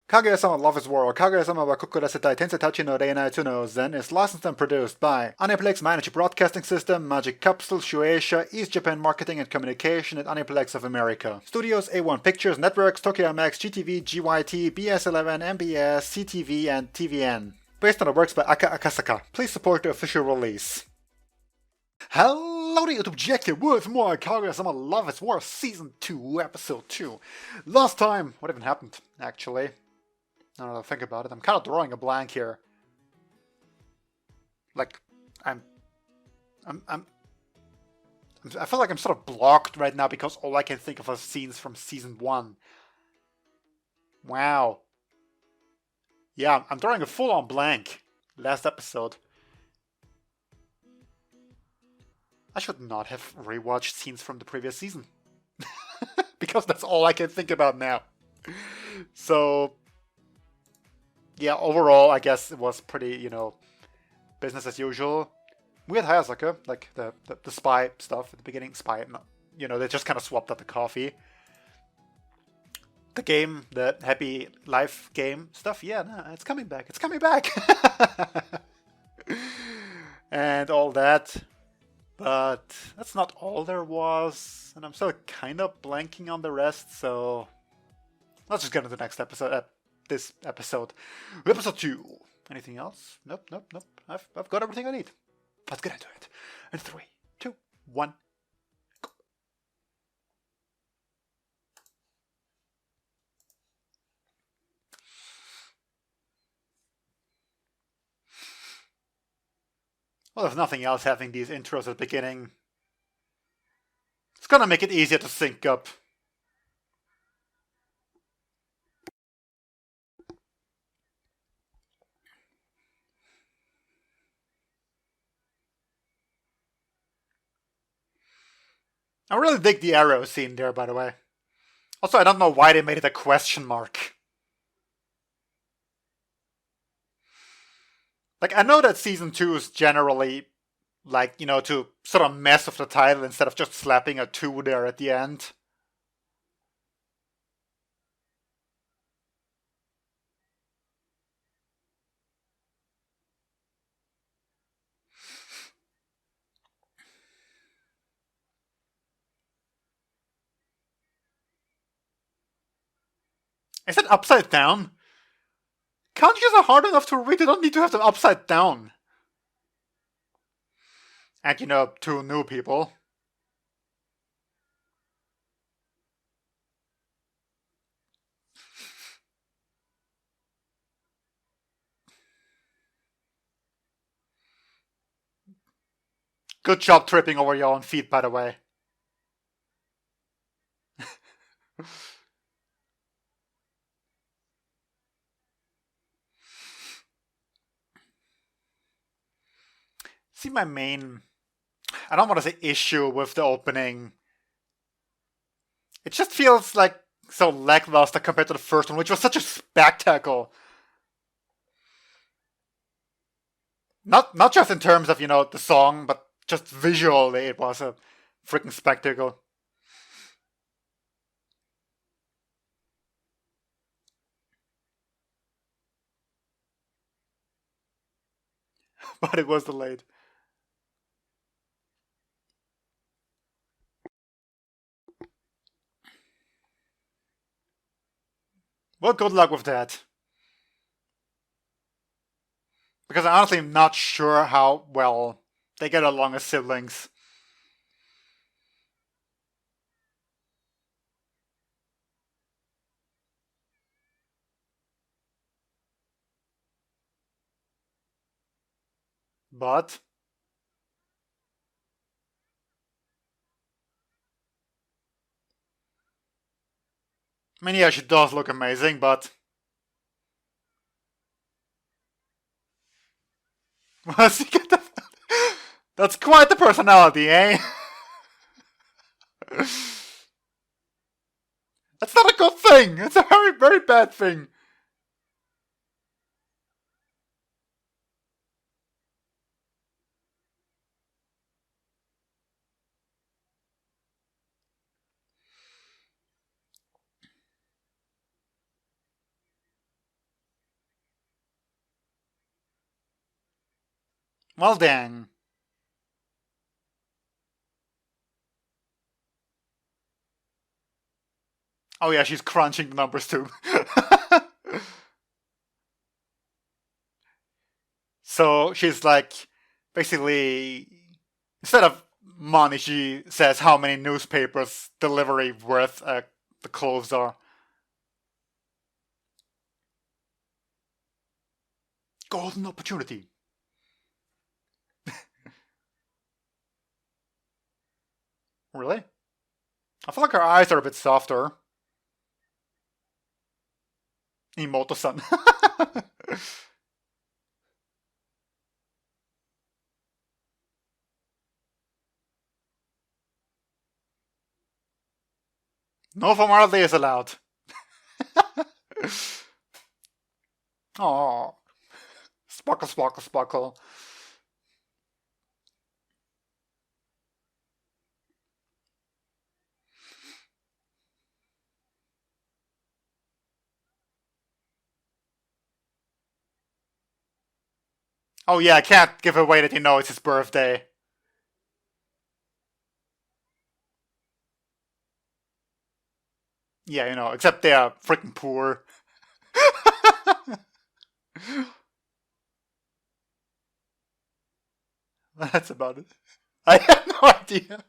Kaguya-sama Love is War or Kaguya-sama wa Kokurasetai Tensai-tachi no Reinai Tsuno Zen is licensed and produced by Aniplex Managed Broadcasting System, Magic Capsule, Shueisha, East Japan Marketing and Communication, and Aniplex of America. Studios A1 Pictures, Networks, Tokyo MX, GTV, GYT, BS11, MBS, CTV, and TVN. Based on the works by Aka Akasaka. Please support the official release. Hello to YouTube, Jack here with more Kaguya-sama Love is War Season 2, Episode 2. Last time, what even happened, actually? I don't know, think about it. I'm kind of drawing a blank here. Like, I feel like I'm sort of blocked right now because all I can think of are scenes from Season 1. Wow. Yeah, I'm drawing a full-on blank. Last episode. I should not have rewatched scenes from the previous season. Because that's all I can think about now. So, yeah, overall, I guess it was pretty, business as usual. We had Hayasaka, like the spy stuff at the beginning. Spy, they just kind of swapped out the coffee. The game, the happy life game stuff, yeah, no, it's coming back. It's coming back! And all that. But that's not all there was. And I'm still kind of blanking on the rest, so let's just get into the next episode. This episode. Episode 2. Anything else? Nope. I've got everything I need. Let's get into it. In 3, 2, 1, go. Well, if nothing else, having these intros at the beginning, it's gonna make it easier to sync up. I really dig the arrow scene there, by the way. Also, I don't know why they made it a question mark. Like, I know that Season 2 is generally, like, to sort of mess with the title instead of just slapping a 2 there at the end. Is it upside down? Kanjis are hard enough to read, you don't need to have them upside down. And, 2 new people. Good job tripping over your own feet, by the way. See, my main, I don't want to say issue with the opening. It just feels like so lackluster compared to the first one, which was such a spectacle. Not just in terms of, the song, but just visually it was a freaking spectacle. But it was delayed. Well, good luck with that. Because I honestly am not sure how well they get along as siblings. But I mean, yeah, she does look amazing, but that's quite the personality, eh? That's not a good thing. It's a very, very bad thing. Well, dang. Oh yeah, she's crunching the numbers too. So she's like, basically, instead of money, she says how many newspapers delivery worth the clothes are. Golden opportunity. Really? I feel like her eyes are a bit softer. Imoto-san. No formality is allowed. Oh, sparkle, sparkle, sparkle. Oh yeah, I can't give away that you know it's his birthday. Yeah, you know, except they are freaking poor. That's about it. I have no idea.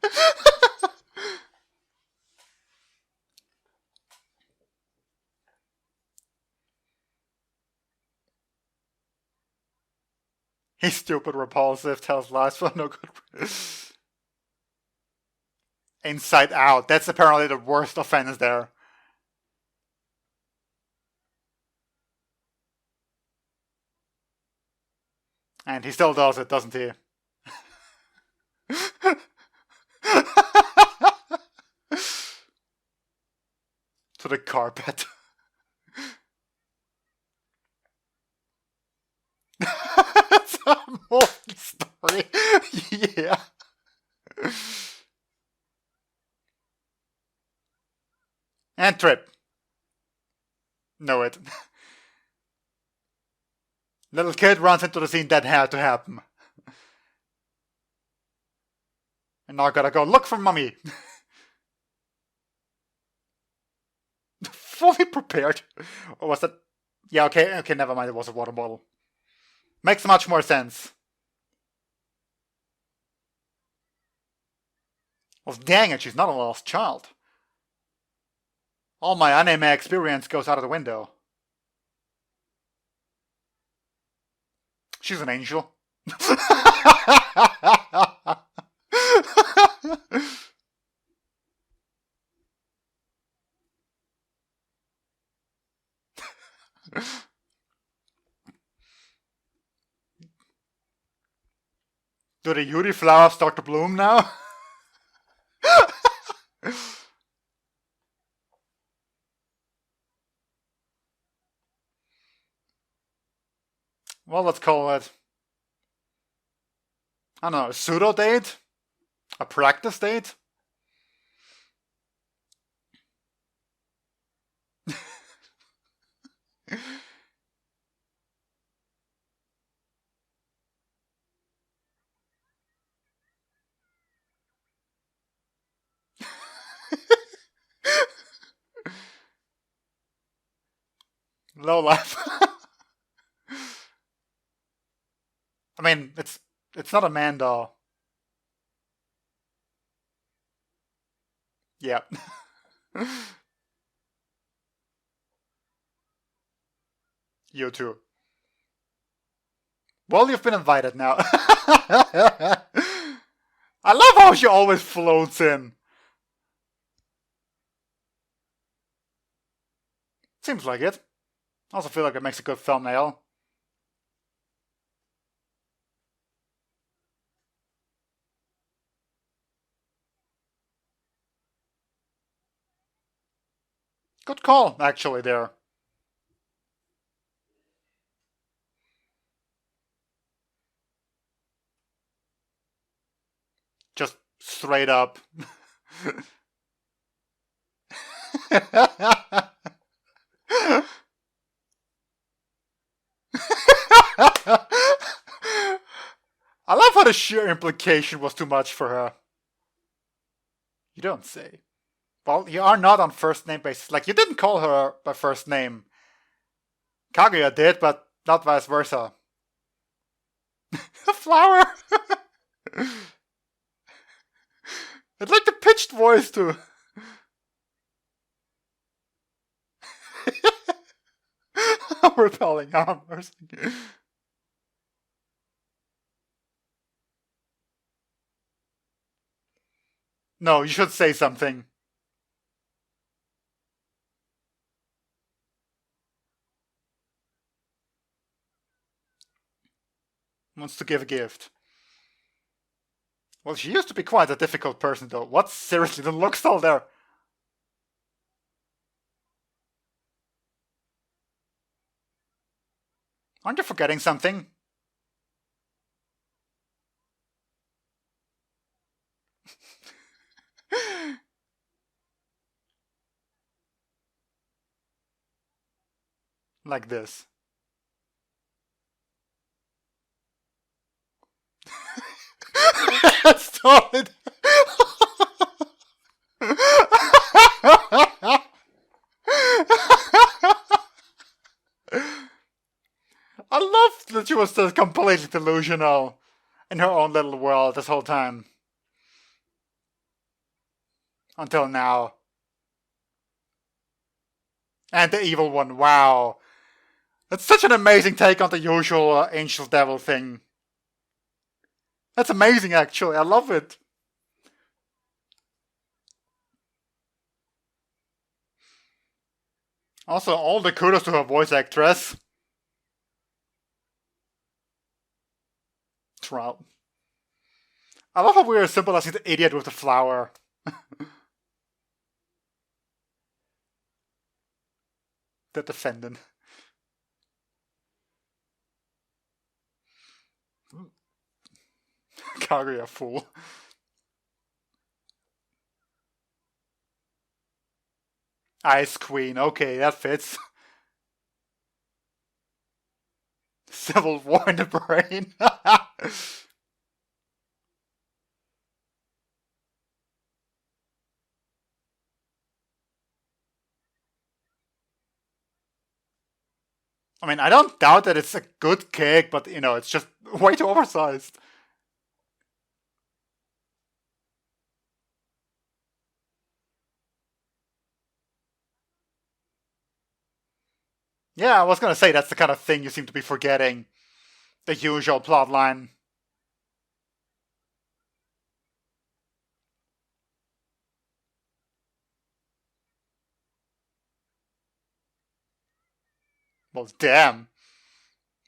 He's stupid, repulsive, tells lies for no good. Inside Out. That's apparently the worst offense there. And he still does it, doesn't he? To the carpet. That's a movie story. Yeah. And trip. Know it. Little kid runs into the scene that had to happen. And now I gotta go look for mummy. Fully prepared. Or was that? Yeah, okay, never mind. It was a water bottle. Makes much more sense. Well, dang it, she's not a lost child. All my anime experience goes out of the window. She's an angel. Do the Yuri flowers start to bloom now? Well, let's call it, I don't know, a pseudo date? A practice date? Low life. I mean, it's not a man doll. Yeah. You too. Well, you've been invited now. I love how she always floats in. Seems like it. I also feel like it makes a good thumbnail. Good call, actually, there. Just straight up. The sheer implication was too much for her. You don't say. Well, you are not on first name basis. Like, you didn't call her by first name. Kaguya did, but not vice versa. A flower! It's like the pitched voice too. Repelling armors. No, you should say something. Wants to give a gift. Well, she used to be quite a difficult person, though. What? Seriously, the look's all there. Aren't you forgetting something? Like this. Stop it! I love that she was just completely delusional in her own little world this whole time. Until now. And the evil one, wow. That's such an amazing take on the usual angel devil thing. That's amazing, actually. I love it. Also, all the kudos to her voice actress. Trout. I love how we are symbolizing the idiot with the flower. The defendant. Kaguya fool. Ice Queen, okay, that fits. Civil War in the brain. I mean, I don't doubt that it's a good cake, but you know, it's just way too oversized. Yeah, I was gonna say that's the kind of thing you seem to be forgetting. The usual plotline. Well, damn.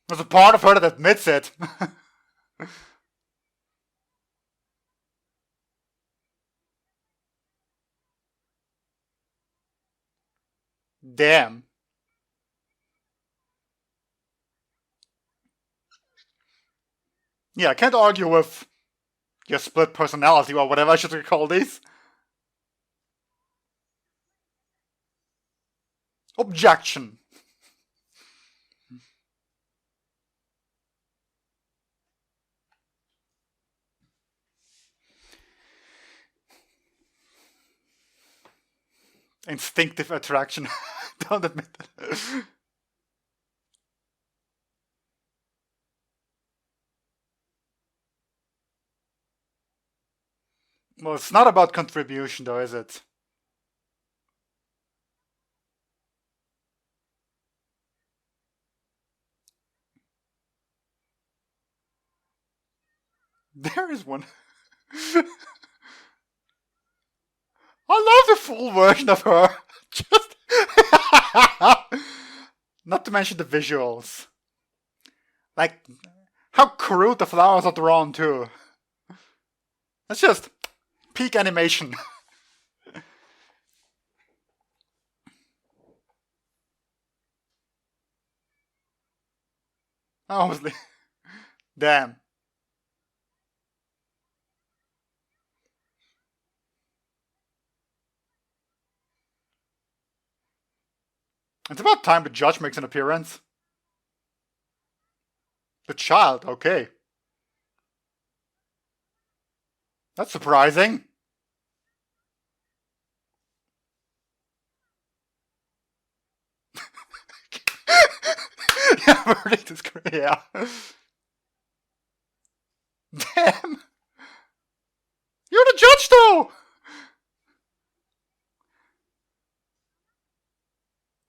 There's a part of her that admits it. Damn. Yeah, I can't argue with your split personality or whatever I should call these. Objection. Instinctive attraction. Don't admit it. Well, it's not about contribution though, is it? There is one. I love the full version of her. Just not to mention the visuals. Like, how crude the flowers are drawn too. That's just peak animation. Honestly. Damn. It's about time the judge makes an appearance. The child, okay. That's surprising. Yeah, verdict is great. Yeah. Damn. You're the judge, though.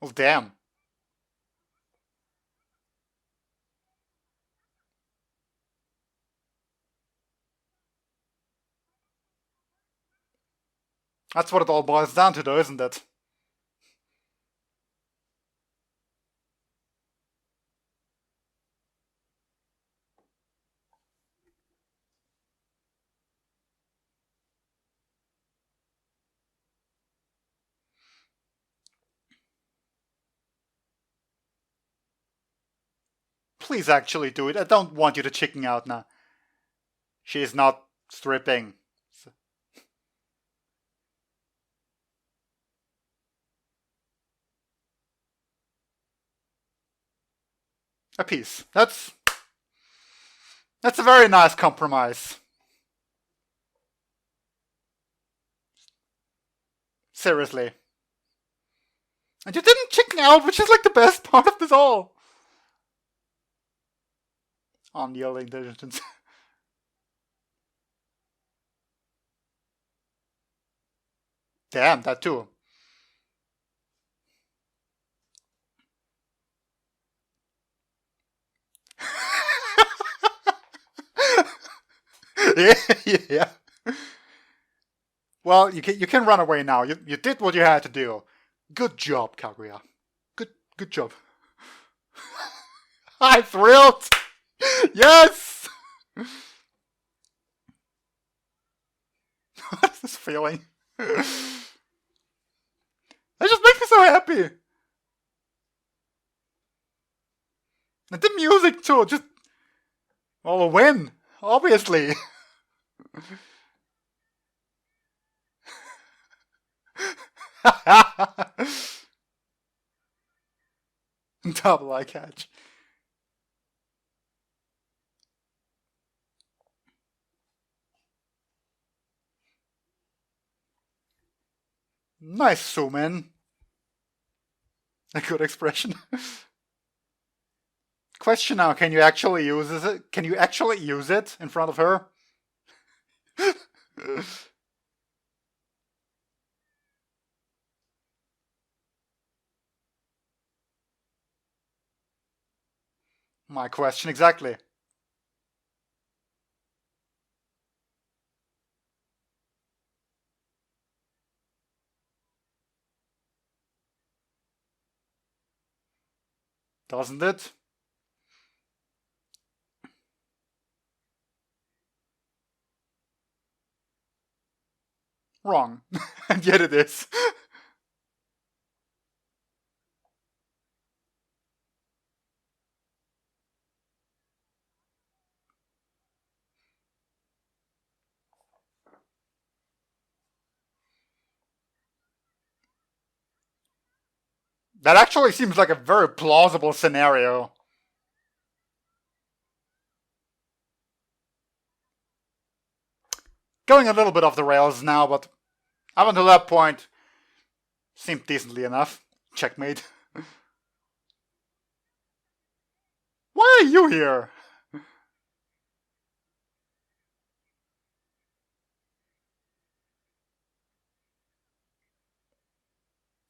Well, damn. That's what it all boils down to, though, isn't it? Please actually do it. I don't want you to chicken out now. She is not stripping. A piece. That's a very nice compromise. Seriously. And you didn't chicken out, which is like the best part of this all. Unyielding diligence. Damn, that too. Yeah, yeah. Well, you can run away now. You did what you had to do. Good job, Kaguya. Good job. I'm thrilled. Yes. What is this feeling? That just makes me so happy. And the music too, just well, a win, obviously. Double eye catch. Nice zoom in. A good expression. Question now: can you actually use it? Can you actually use it in front of her? My question exactly. Doesn't it? Wrong. And yet it is. That actually seems like a very plausible scenario. Going a little bit off the rails now, but up until that point, seemed decently enough. Checkmate. Why are you here?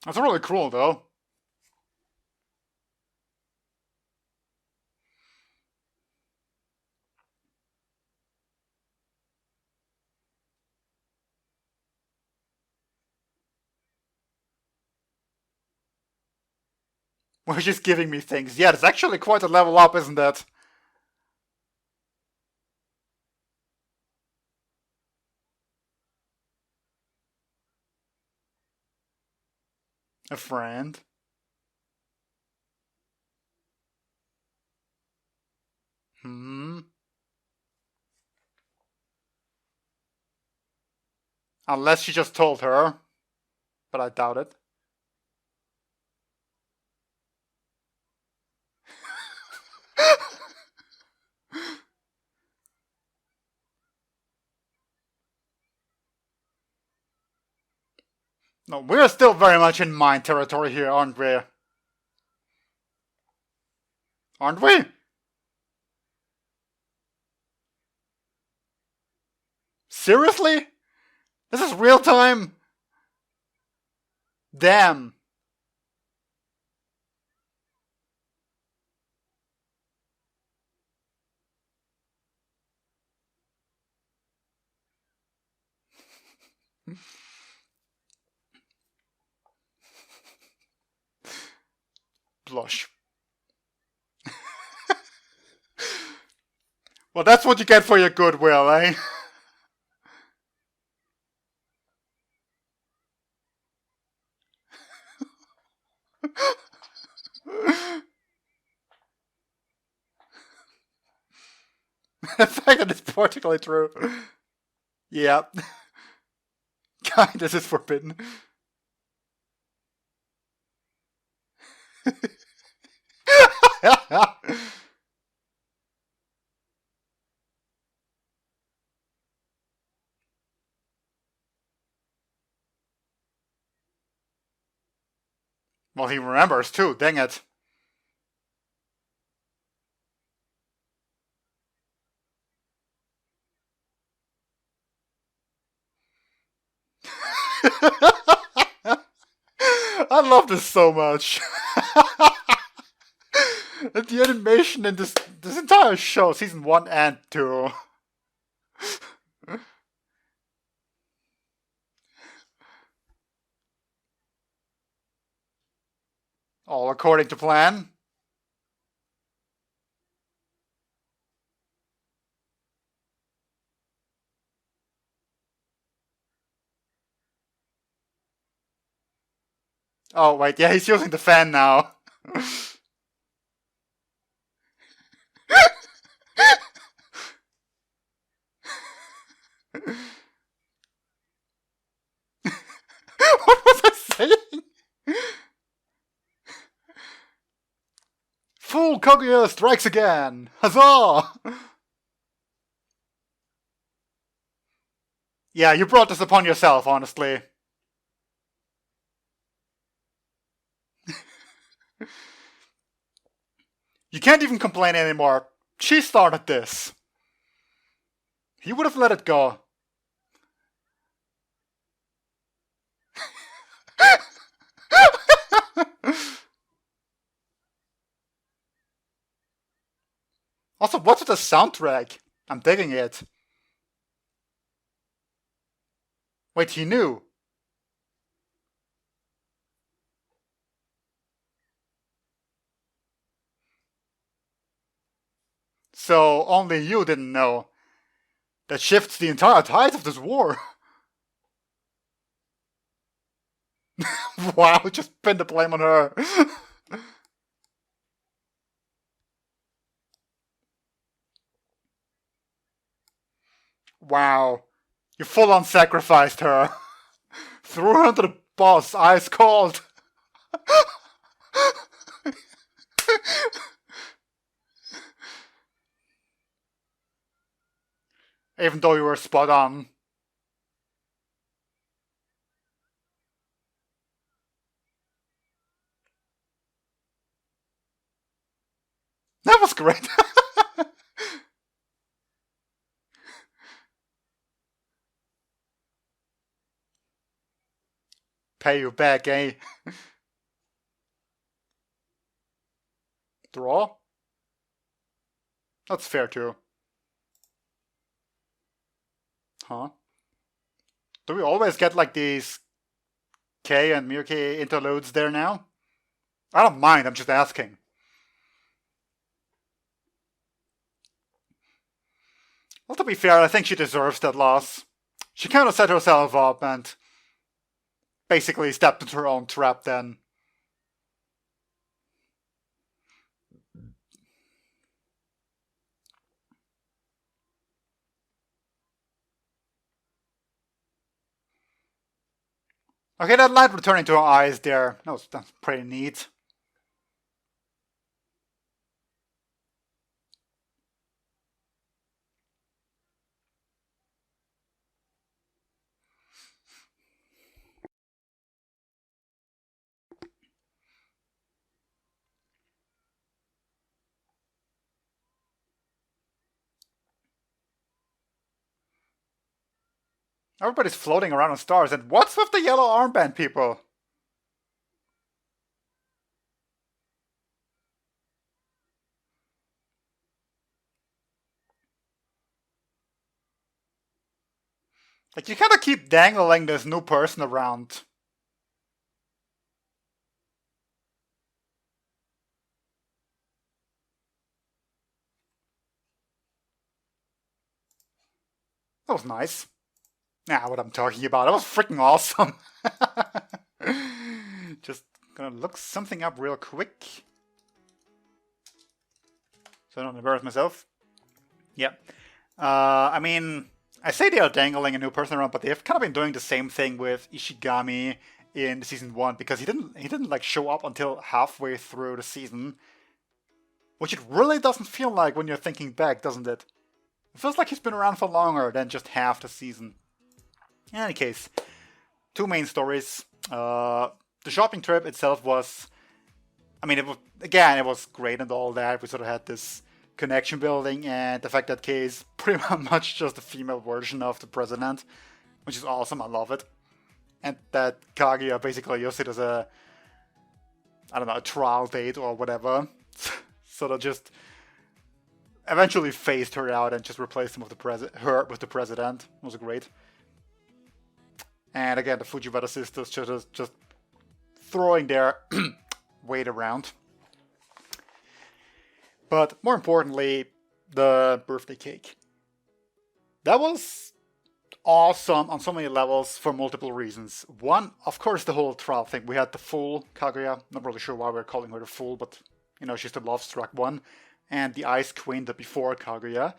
That's really cruel, though. Well, she's giving me things. Yeah, it's actually quite a level up, isn't it? A friend. Hmm. Unless she just told her. But I doubt it. No, we're still very much in mine territory here, aren't we? Aren't we? Seriously? This is real time? Damn. Blush. Well, that's what you get for your goodwill, eh? The fact that it's particularly true. Yeah. Kindness is forbidden. Well, he remembers too, dang it. I love this so much. The animation in this entire show, season 1 and 2. All according to plan. Oh, wait, yeah, he's using the fan now. What was I saying? Fool Kaguya strikes again! Huzzah! Yeah, you brought this upon yourself, honestly. You can't even complain anymore. She started this. He would have let it go. Also, what's with the soundtrack? I'm digging it. Wait, he knew. So only you didn't know. That shifts the entire tide of this war. Wow, just pin the blame on her. Wow. You full on sacrificed her. Threw her under the bus, ice cold. Even though you were spot on. That was great. Pay you back, eh? Draw? That's fair too. Huh? Do we always get like these K and Miyuki interludes there now? I don't mind, I'm just asking. Well, to be fair, I think she deserves that loss. She kind of set herself up and basically stepped into her own trap then. Okay, that light returning to her eyes there, that's pretty neat. Everybody's floating around on stars, and what's with the yellow armband people? Like, you kind of keep dangling this new person around. That was nice. Nah, what I'm talking about. That was freaking awesome. Just gonna look something up real quick, so I don't embarrass myself. Yep. I mean, I say they are dangling a new person around, but they've kind of been doing the same thing with Ishigami in season 1, because he didn't like show up until halfway through the season, which it really doesn't feel like when you're thinking back, doesn't it? It feels like he's been around for longer than just half the season. In any case, two main stories. The shopping trip itself was, I mean, it was great and all that. We sort of had this connection building, and the fact that Kei is pretty much just a female version of the president, which is awesome. I love it. And that Kaguya basically used it as a trial date or whatever. Sort of just eventually phased her out and just replaced him with her with the president. It was great. And again, the Fujiwara sisters just throwing their weight around. But more importantly, the birthday cake. That was awesome on so many levels for multiple reasons. One, of course, the whole trial thing. We had the fool, Kaguya. Not really sure why we're calling her the fool, but, you know, she's the love-struck one. And the Ice Queen, the before Kaguya.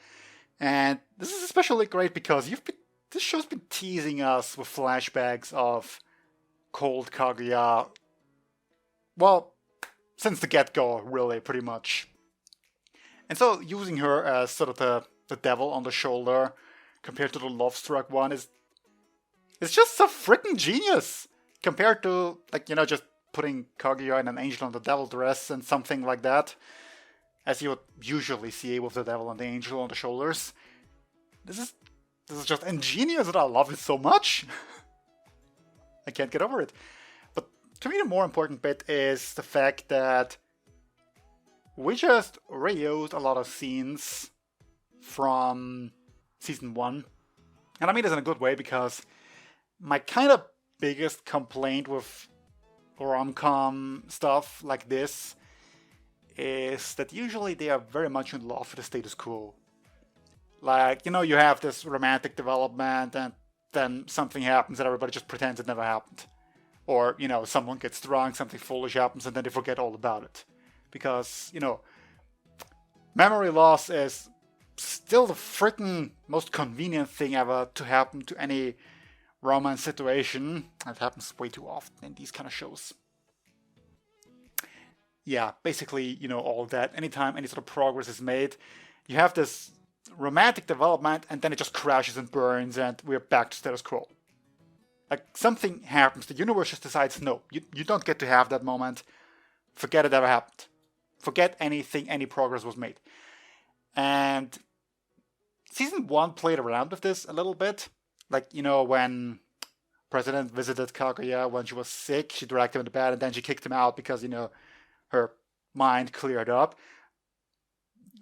And this is especially great because this show's been teasing us with flashbacks of cold Kaguya. Well, since the get-go, really, pretty much. And so using her as sort of the devil on the shoulder compared to the love-struck one it's just so freaking genius compared to, like, you know, just putting Kaguya in an angel and the devil dress and something like that, as you would usually see with the devil and the angel on the shoulders. This is just ingenious and I love it so much. I can't get over it. But to me the more important bit is the fact that we just reused a lot of scenes from season 1. And I mean this in a good way, because my kind of biggest complaint with rom-com stuff like this is that usually they are very much in love with the status quo. Like, you know, you have this romantic development and then something happens and everybody just pretends it never happened. Or, you know, someone gets drunk, something foolish happens and then they forget all about it. Because, you know, memory loss is still the freaking most convenient thing ever to happen to any romance situation. It happens way too often in these kind of shows. Yeah, basically, you know, all that. Anytime any sort of progress is made, you have this romantic development and then it just crashes and burns and we're back to status quo. Like, something happens, the universe just decides, no, you don't get to have that moment. Forget it ever happened. Forget anything, any progress was made. And season 1 played around with this a little bit. Like, you know, when President visited Kaguya when she was sick, she dragged him into bed and then she kicked him out because, you know, her mind cleared up.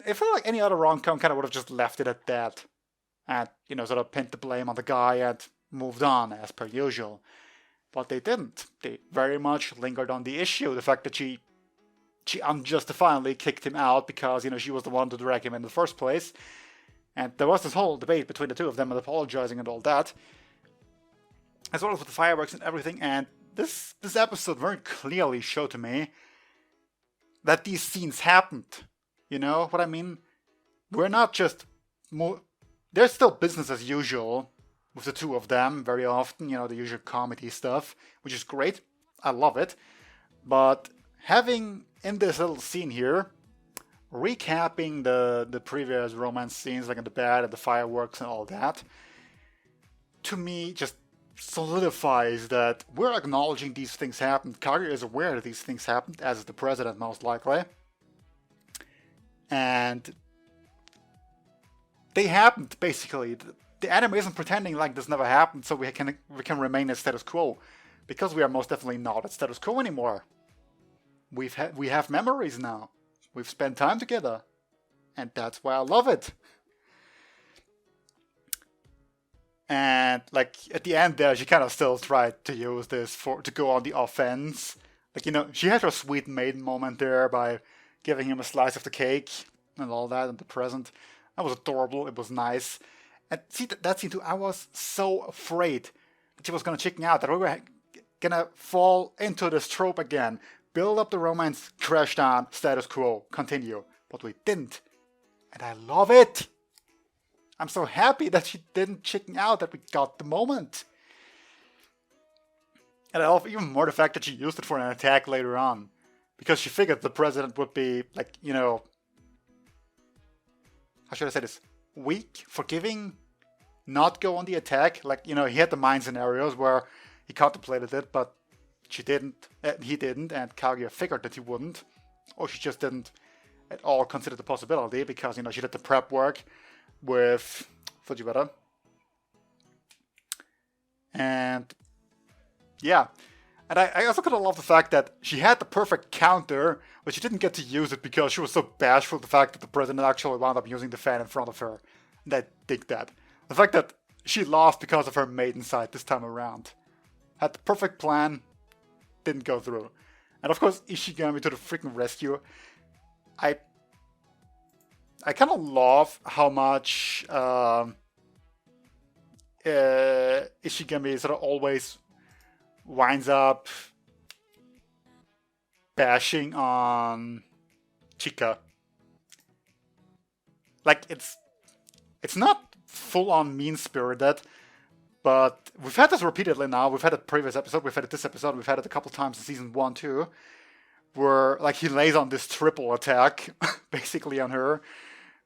I feel like any other rom-com kind of would have just left it at that. And, you know, sort of pinned the blame on the guy and moved on as per usual. But they didn't. They very much lingered on the issue. The fact that she unjustifiably kicked him out because, you know, she was the one to drag him in the first place. And there was this whole debate between the two of them and apologizing and all that. As well as with the fireworks and everything. And this episode very clearly showed to me that these scenes happened. You know what I mean? We're not just... There's still business as usual with the two of them very often. You know, the usual comedy stuff, which is great. I love it. But having in this little scene here, recapping the previous romance scenes, like in the bed and the fireworks and all that, to me just solidifies that we're acknowledging these things happened. Kaguya is aware that these things happened, as is the president most likely. And they happened, basically. the anime isn't pretending like this never happened, so we can remain at status quo, because we are most definitely not at status quo anymore. We have memories now. We've spent time together, and that's why I love it. And like at the end there, she kind of still tried to use this to go on the offense. Like, you know, she had her sweet maiden moment there by giving him a slice of the cake and all that, and the present. That was adorable. It was nice. And see, that scene too, I was so afraid that she was going to chicken out, that we were going to fall into this trope again. Build up the romance, crash down, status quo, continue. But we didn't. And I love it. I'm so happy that she didn't chicken out, that we got the moment. And I love even more the fact that she used it for an attack later on. Because she figured the president would be, like, you know... How should I say this? Weak, forgiving, not go on the attack. Like, you know, he had the mind scenarios where he contemplated it, but she didn't, he didn't, and Kaguya figured that he wouldn't. Or she just didn't at all consider the possibility, because, you know, she did the prep work with Fujiwara. And yeah. And I also kind of love the fact that she had the perfect counter, but she didn't get to use it because she was so bashful the fact that the president actually wound up using the fan in front of her. And I dig that. The fact that she lost because of her maiden side this time around. Had the perfect plan, didn't go through. And of course, Ishigami to the freaking rescue. I kind of love how much Ishigami sort of always winds up bashing on Chika. Like, it's not full-on mean-spirited, but we've had this repeatedly now. We've had it previous episode, we've had it this episode, we've had it a couple times in season 1 too, where like he lays on this triple attack basically on her,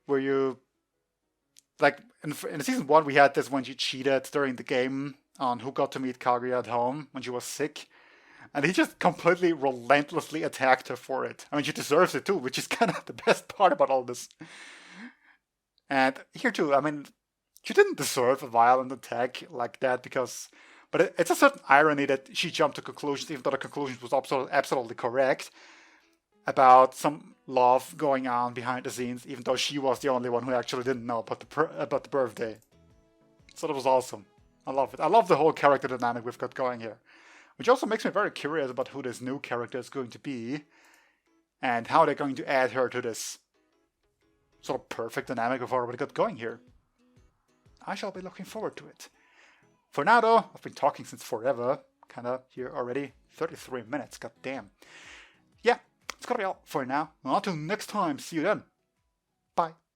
where you like in season 1 we had this when she cheated during the game on who got to meet Kaguya at home when she was sick, and he just completely relentlessly attacked her for it. I mean, she deserves it too, which is kind of the best part about all this. And here too, I mean, she didn't deserve a violent attack like that, because, but it's a certain irony that she jumped to conclusions, even though the conclusion was absolutely correct, about some love going on behind the scenes, even though she was the only one who actually didn't know about the birthday. So that was awesome. I love it. I love the whole character dynamic we've got going here. Which also makes me very curious about who this new character is going to be, and how they're going to add her to this sort of perfect dynamic we've already got going here. I shall be looking forward to it. For now though, I've been talking since forever, kinda here already, 33 minutes, god damn. Yeah, it's gonna be all for now. Until next time, see you then. Bye.